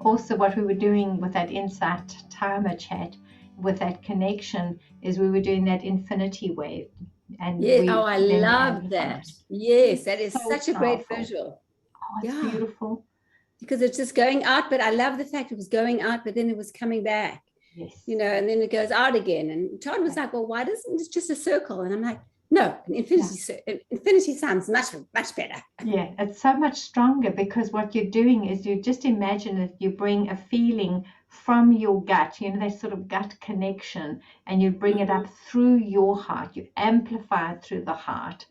also what we were doing with that insight timer chat, with that connection, is we were doing that infinity wave. And yeah, oh, I love that. Yes, that is such a great visual. Oh, it's beautiful. Because it's just going out, but I love the fact it was going out, but then it was coming back. Yes. You know, and then it goes out again. And Todd was like, well, why doesn't it just a circle? And I'm like, no, an infinity sounds much better. Yeah, it's so much stronger, because what you're doing is you just imagine that you bring a feeling from your gut, you know, that sort of gut connection, and you bring it up through your heart. You amplify it through the heart,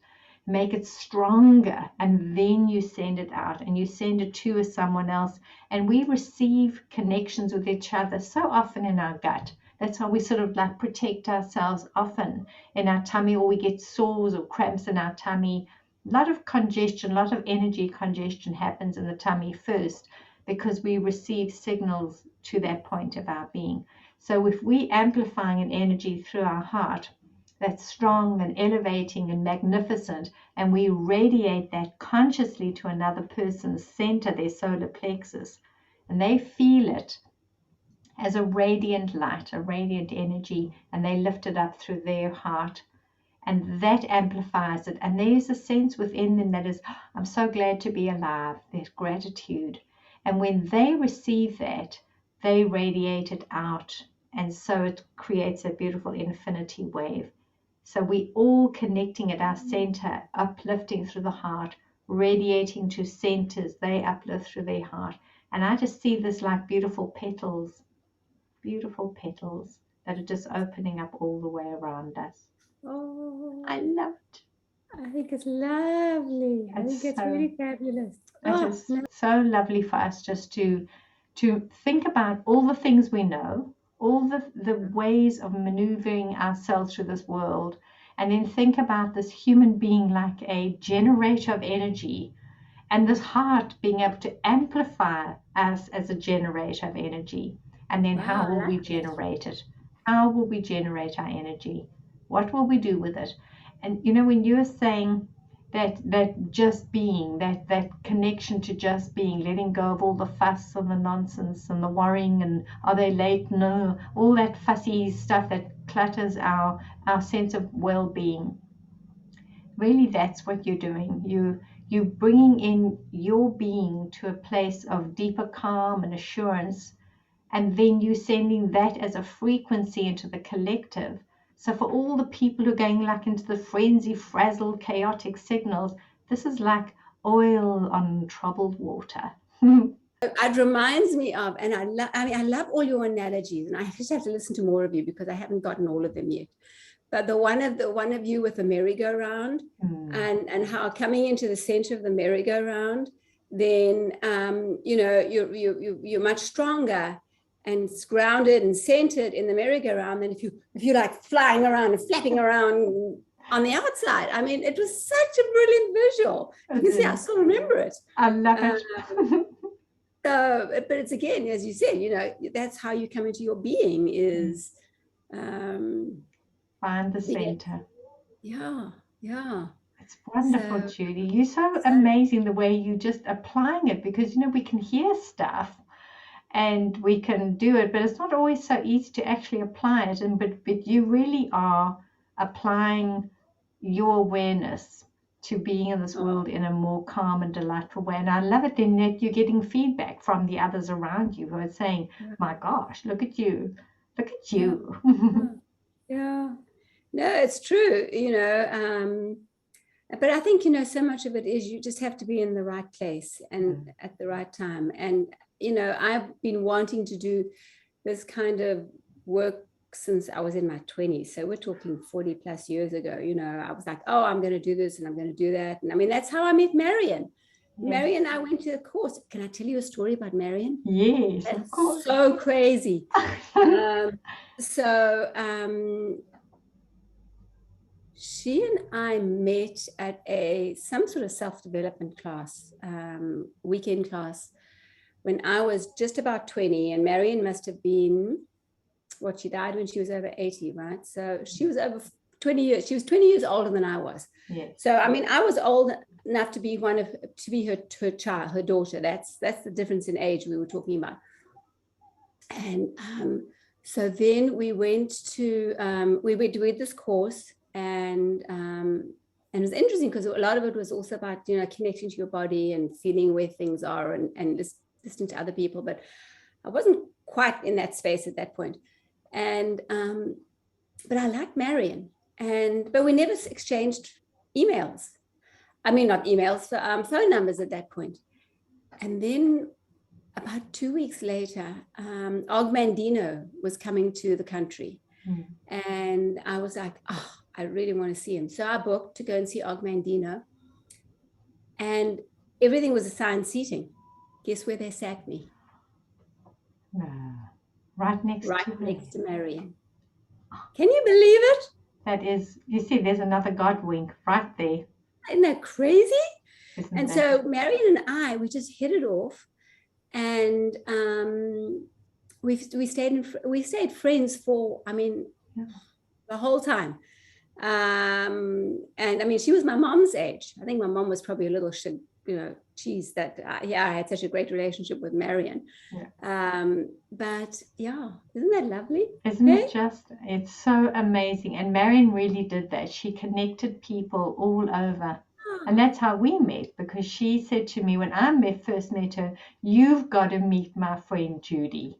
make it stronger, and then you send it out, and you send it to someone else. And we receive connections with each other so often in our gut. That's how we sort of like protect ourselves often in our tummy, or we get sores or cramps in our tummy. A lot of congestion, a lot of energy congestion happens in the tummy first, because we receive signals to that point of our being. So if we amplifying an energy through our heart that's strong and elevating and magnificent, and we radiate that consciously to another person's center, their solar plexus, and they feel it as a radiant light, a radiant energy, and they lift it up through their heart, and that amplifies it. And there's a sense within them that is, I'm so glad to be alive. There's gratitude. And when they receive that, they radiate it out, and so it creates a beautiful infinity wave. So we all connecting at our center, uplifting through the heart, radiating to centers, they uplift through their heart. And I just see this like beautiful petals that are just opening up all the way around us. Oh, I love it. I think it's lovely. I think it's really fabulous. It is so lovely for us just to think about all the things we know, all the ways of maneuvering ourselves through this world, and then think about this human being like a generator of energy, and this heart being able to amplify us as a generator of energy. And then how will we generate it? How will we generate our energy? What will we do with it? And you know, when you're saying that just being, that connection to just being, letting go of all the fuss and the nonsense and the worrying and are they late? No, all that fussy stuff that clutters our sense of well-being. Really, that's what you're doing. You're bringing in your being to a place of deeper calm and assurance, and then you're sending that as a frequency into the collective. So for all the people who are going like into the frenzy, frazzle, chaotic signals, this is like oil on troubled water. It reminds me of, and I love all your analogies, and I just have to listen to more of you because I haven't gotten all of them yet. But the one of you with the merry-go-round, and how coming into the center of the merry-go-round, then you know, you're much stronger and grounded and centered in the merry-go-round than if you're like flying around and flapping around on the outside. I mean, it was such a brilliant visual. You can see, I still remember it. I love it. But it's, again, as you said, you know, that's how you come into your being, is find the center. Yeah. It's wonderful, Judy. You're so amazing the way you just applying it, because, you know, we can hear stuff and we can do it, but it's not always so easy to actually apply it. And but you really are applying your awareness to being in this world in a more calm and delightful way. And I love it then that you're getting feedback from the others around you who are saying, my gosh, look at you. Yeah. No, it's true, you know, but I think, you know, so much of it is you just have to be in the right place and at the right time. And, you know, I've been wanting to do this kind of work since I was in my 20s. So we're talking 40 plus years ago. You know, I was like, oh, I'm going to do this and I'm going to do that. And I mean, that's how I met Marion. Yes. Marion and I went to a course. Can I tell you a story about Marion? Yes, that's of course. So crazy. She and I met at some sort of self-development class, weekend class, when I was just about 20, and Marion must have been, she died when she was over 80, right? So she was over 20 years. She was 20 years older than I was. Yes. So, I mean, I was old enough to be her child, her daughter. That's the difference in age we were talking about. And so then we went to, we did this course, and it was interesting because a lot of it was also about, you know, connecting to your body and feeling where things are, and listening to other people. But I wasn't quite in that space at that point. And but I liked Marion, but we never exchanged emails. I mean, not emails, phone numbers at that point. And then about 2 weeks later, Og Mandino was coming to the country. And I was like, oh, I really want to see him. So I booked to go and see Og Mandino. And everything was assigned seating. Guess where they sat me? Right next to Marion. Can you believe it? That is, you see, there's another God wink right there. Isn't that crazy? Isn't so Marion and I, we just hit it off, and we stayed friends for, I mean, the whole time. And I mean, she was my mom's age. I think my mom was probably a little cheese that I had such a great relationship with Marion. But yeah, isn't that lovely? Isn't it just, it's so amazing. And Marion really did that. She connected people all over. And that's how we met, because she said to me when I first met her, you've got to meet my friend Judy.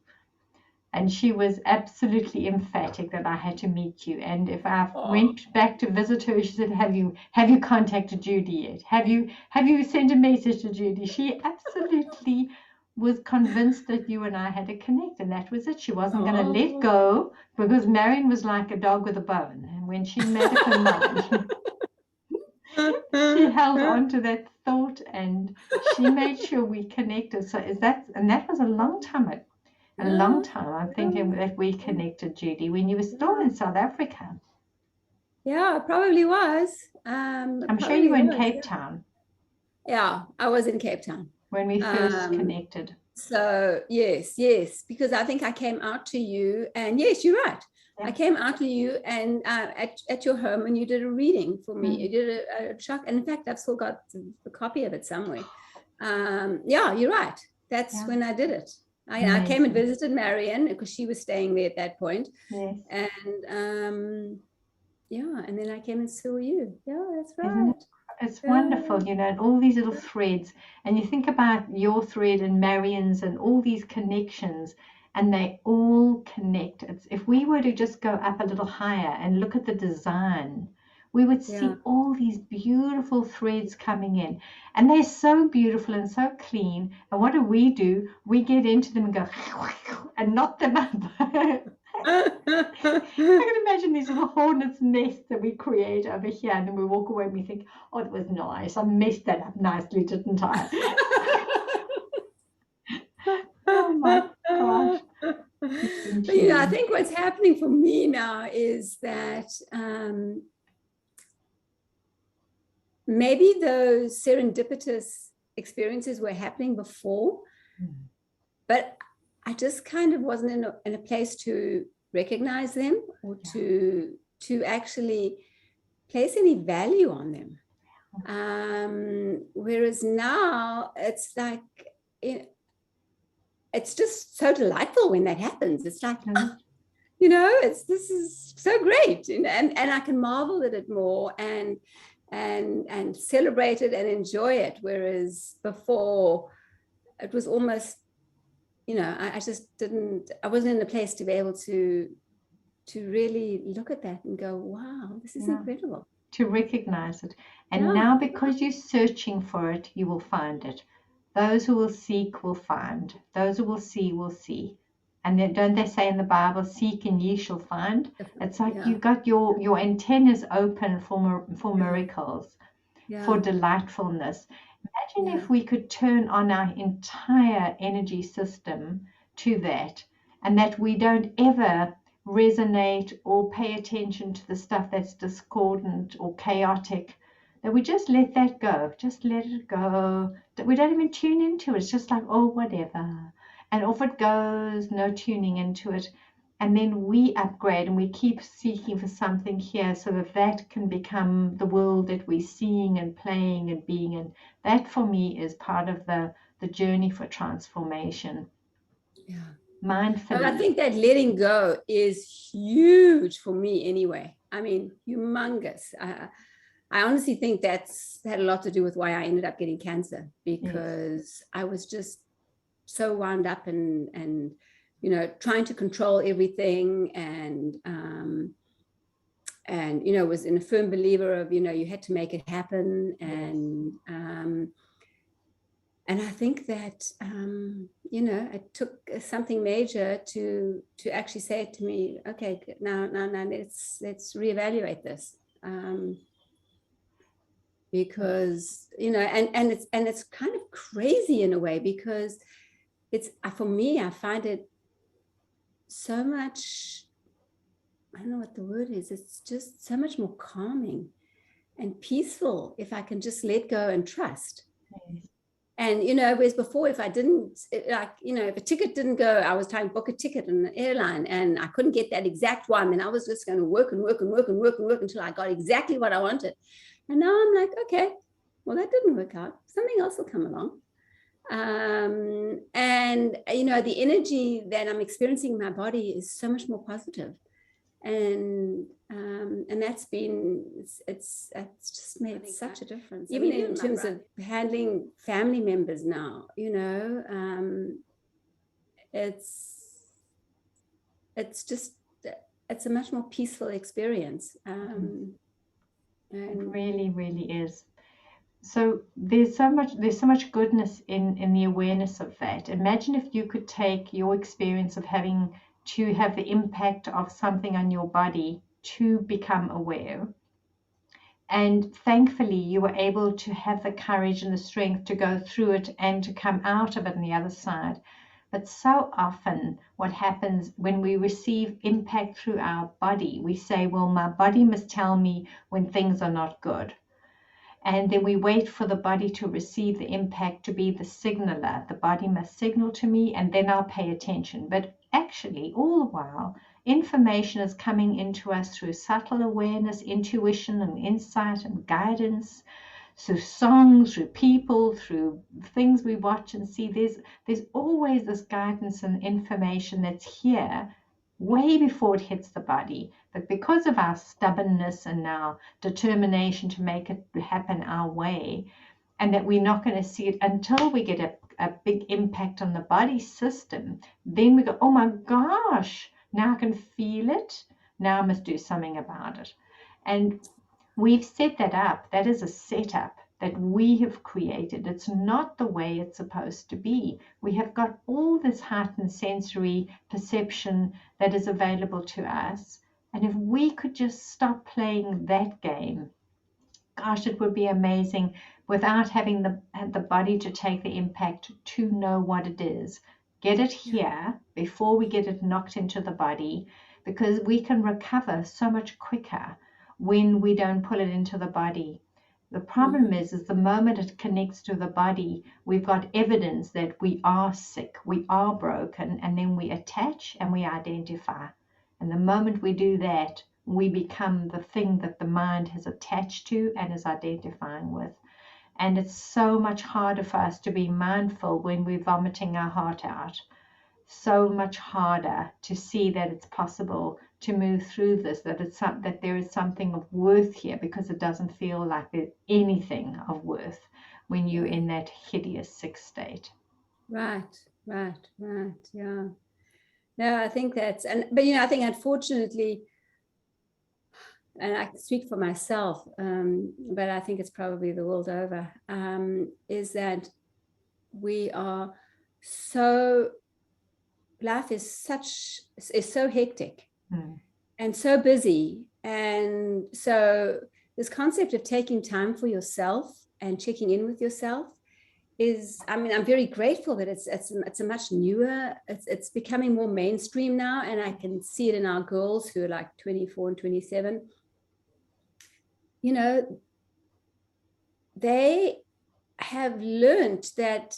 And she was absolutely emphatic that I had to meet you. And if I went back to visit her, she said, have you contacted Judy yet? Have you sent a message to Judy? She absolutely was convinced that you and I had to connect, and that was it. She wasn't going to let go, because Marion was like a dog with a bone. And when she made up her mind, she held on to that thought, and she made sure we connected. So that was a long time ago. A long time. I'm thinking that we connected, Judy, when you were still in South Africa. Yeah, it probably was. I'm sure you were in Cape Town. Yeah, I was in Cape Town when we first connected. So yes, because I think I came out to you, and yes, you're right. Yeah. I came out to you and at your home, and you did a reading for me. You did a shock, and in fact, I've still got the copy of it somewhere. Yeah, you're right. That's when I did it. I came and visited Marion because she was staying there at that point. Yes. And and then I came and saw you. Yeah, that's right. It's wonderful, you know, and all these little threads. And you think about your thread and Marion's and all these connections, and they all connect. If we were to just go up a little higher and look at the design, we would see all these beautiful threads coming in, and they're so beautiful and so clean. And what do? We get into them and go and knock them up. I can imagine these little hornets' nests that we create over here, and then we walk away and we think, oh, it was nice. I messed that up nicely, didn't I? Oh my gosh. But, you know, I think what's happening for me now is that maybe those serendipitous experiences were happening before, but I just kind of wasn't in a place to recognize them or to actually place any value on them. Whereas now it's like, it's just so delightful when that happens. It's like, you know, this is so great, and I can marvel at it more and celebrate it and enjoy it. Whereas before, it was almost, you know, I wasn't in a place to be able to really look at that and go, wow, this is incredible. To recognize it. And now, because you're searching for it, you will find it. Those who will seek will find. Those who will see. And then, don't they say in the Bible, seek and ye shall find? It's like you've got your antennas open for miracles, for delightfulness. Imagine if we could turn on our entire energy system to that, and that we don't ever resonate or pay attention to the stuff that's discordant or chaotic, that we just let that go, just let it go, that we don't even tune into it. It's just like, oh, whatever. And off it goes, no tuning into it. And then we upgrade and we keep seeking for something here so that can become the world that we're seeing and playing and being. And that for me is part of the journey for transformation. Yeah. mindfully. I think that letting go is huge for me anyway. I mean, humongous. I honestly think that's had a lot to do with why I ended up getting cancer, because I was just so wound up and you know, trying to control everything, and you know, was in a firm believer of, you know, you had to make it happen, and I think that you know, it took something major to actually say to me, okay, now let's reevaluate this. Because, you know, and it's kind of crazy in a way, because it's, for me, I find it so much, I don't know what the word is, it's just so much more calming and peaceful if I can just let go and trust. And, you know, whereas before, if I didn't, like, you know, if a ticket didn't go, I was trying to book a ticket on an airline and I couldn't get that exact one, and I was just going to work until I got exactly what I wanted. And now I'm like, okay, well, that didn't work out. Something else will come along. And, you know, the energy that I'm experiencing in my body is so much more positive. And that's been, it's just made such a difference. Even in terms of handling family members now, you know, it's just, it's a much more peaceful experience. It really, really is. So there's so much goodness in the awareness of that. Imagine if you could take your experience of having to have the impact of something on your body to become aware. And thankfully, you were able to have the courage and the strength to go through it and to come out of it on the other side. But so often what happens when we receive impact through our body, we say, well, my body must tell me when things are not good. And then we wait for the body to receive the impact to be the signaler. The body must signal to me and then I'll pay attention. But actually, all the while, information is coming into us through subtle awareness, intuition and insight and guidance, through songs, through people, through things we watch and see. There's always this guidance and information that's here way before it hits the body. But because of our stubbornness and our determination to make it happen our way, and that we're not going to see it until we get a big impact on the body system, then we go, oh my gosh, now I can feel it. Now I must do something about it. And we've set that up. That is a setup that we have created. It's not the way it's supposed to be. We have got all this heightened sensory perception that is available to us. And if we could just stop playing that game, gosh, it would be amazing, without having the body to take the impact, to know what it is. Get it here before we get it knocked into the body, because we can recover so much quicker when we don't pull it into the body. The problem is the moment it connects to the body, we've got evidence that we are sick, we are broken, and then we attach and we identify. And the moment we do that, we become the thing that the mind has attached to and is identifying with. And it's so much harder for us to be mindful when we're vomiting our heart out. So much harder to see that it's possible to move through this, that there is something of worth here, because it doesn't feel like there's anything of worth when you're in that hideous sick state. Right. Yeah. No, I think that's, but you know, I think unfortunately, and I can speak for myself, but I think it's probably the world over, is that we are so, life is so hectic and so busy. And so this concept of taking time for yourself and checking in with yourself is, I mean, I'm very grateful that it's a much newer, it's becoming more mainstream now. And I can see it in our girls who are like 24 and 27. You know, they have learned that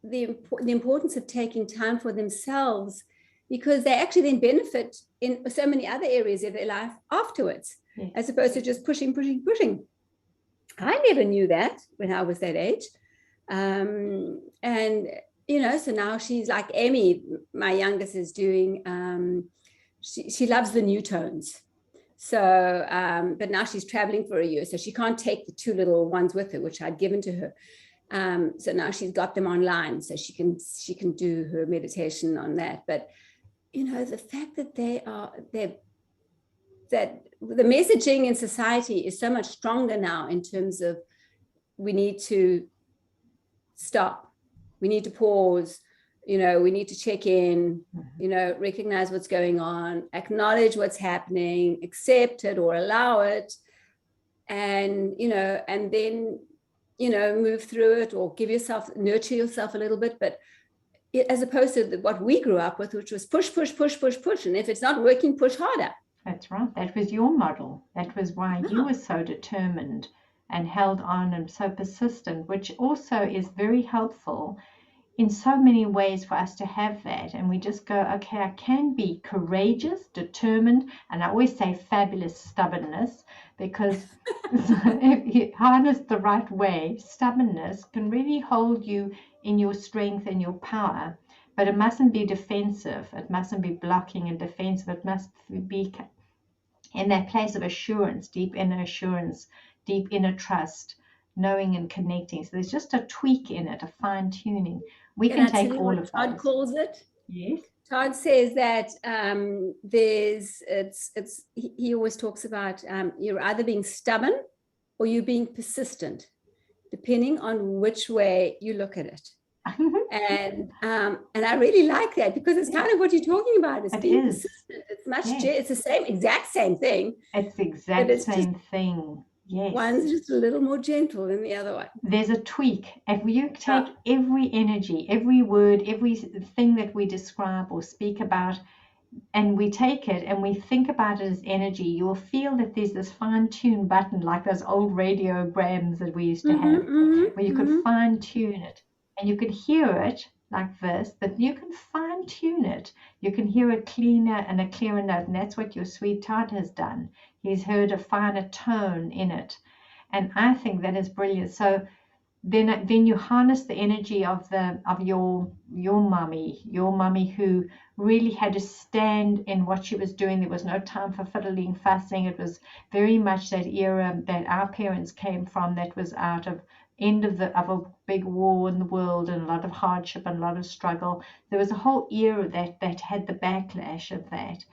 the importance of taking time for themselves, because they actually then benefit in so many other areas of their life afterwards, as opposed to just pushing. I never knew that when I was that age. And, so now she's like Emmy, my youngest, is doing, she loves the new tones. So, but now she's traveling for a year, so she can't take the 2 little ones with her, which I'd given to her. So now she's got them online, so she can do her meditation on that. But, the fact that that the messaging in society is so much stronger now in terms of we need to stop, we need to pause, we need to check in, recognize what's going on, acknowledge what's happening, accept it or allow it, and, and then, move through it, or nurture yourself a little bit. But as opposed to what we grew up with, which was push, push, push, push, push. And if it's not working, push harder. That's right. That was your model. That was why you were so determined and held on and so persistent, which also is very helpful in so many ways for us to have that. And we just go, okay, I can be courageous, determined, and I always say fabulous stubbornness, because if you harness the right way, stubbornness can really hold you in your strength and your power. But it mustn't be defensive. It mustn't be blocking and defensive. It must be in that place of assurance, deep inner assurance, deep inner trust, knowing and connecting. So there's just a tweak in it, a fine tuning. We can take all of Todd those. calls it. Yes. Todd says that he always talks about you're either being stubborn or you're being persistent, depending on which way you look at it. And I really like that, because it's kind of what you're talking about. It's being persistent. It's it's the exact same thing. It's the exact same thing. Yes. One's just a little more gentle than the other one. There's a tweak. If you take every energy, every word, everything that we describe or speak about, and we take it and we think about it as energy, you'll feel that there's this fine-tune button, like those old radiograms that we used to have, where you could fine-tune it. And you could hear it like this, but you can fine-tune it. You can hear a cleaner and a clearer note, and that's what your sweet Todd has done. He's heard a finer tone in it, and I think that is brilliant. So then you harness the energy of your mummy who really had to stand in what she was doing. There was no time for fiddling, fussing. It was very much that era that our parents came from, that was out of end of a big war in the world, and a lot of hardship and a lot of struggle. There was a whole era that had the backlash of that.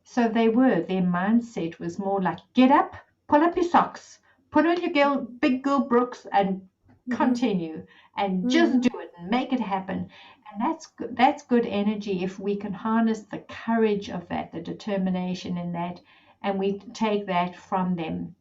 So their mindset was more like, get up, pull up your socks, put on your big girl Brooks, and continue, and just do it and make it happen. And that's good energy if we can harness the courage of that, the determination in that, and we take that from them.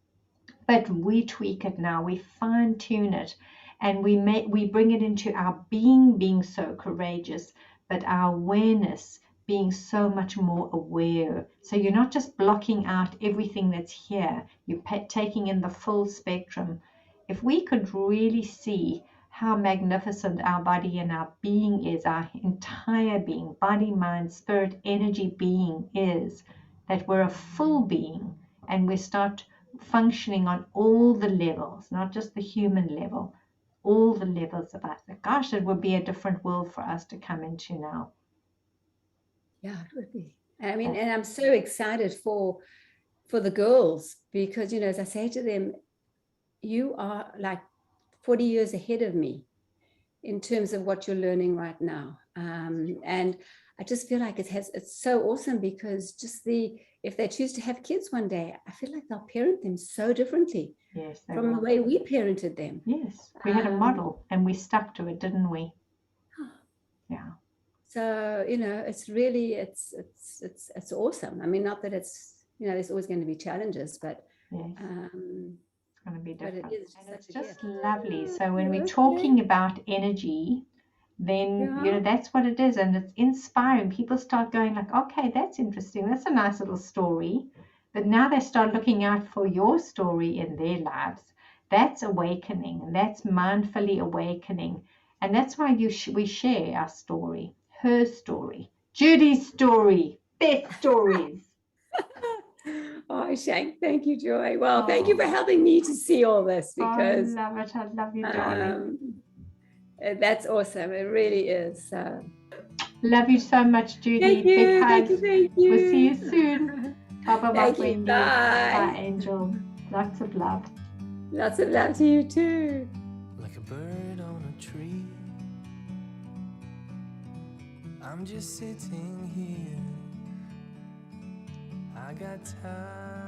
But we tweak it now, we fine tune it, and we bring it into our being so courageous, but our awareness being so much more aware. So you're not just blocking out everything that's here, you're taking in the full spectrum. If we could really see how magnificent our body and our being is, our entire being, body, mind, spirit, energy being is, that we're a full being, and we start functioning on all the levels, not just the human level, all the levels of us. Gosh, it would be a different world for us to come into now. Yeah, it would be. I mean, and I'm so excited for the girls, because, as I say to them, you are like 40 years ahead of me in terms of what you're learning right now. And I just feel like it's so awesome, because if they choose to have kids one day, I feel like they'll parent them so differently from the way we parented them. Yes, we had a model and we stuck to it, didn't we? Yeah. So, it's really, it's awesome. I mean, not that it's, there's always going to be challenges, but yes. It's going to be different. But it's just lovely. So when we're talking about energy, then that's what it is, and it's inspiring. People start going like, okay, that's interesting, that's a nice little story, but now they start looking out for your story in their lives. That's awakening, and that's mindfully awakening, and that's why we share our story, her story, Judy's story, their stories. Oh, Shank, thank you, Joy. Well, thank you for helping me to see all this, because I love it. I love you, darling. That's awesome. It really is. Love you so much, Judy. Thank Big you. hugs. Thank you. Thank you. We'll see you soon. Bye-bye, my Thank you. friend. Bye. Bye, Angel. Lots of love. Lots of love to you too. Like a bird on a tree, I'm just sitting here. I got time.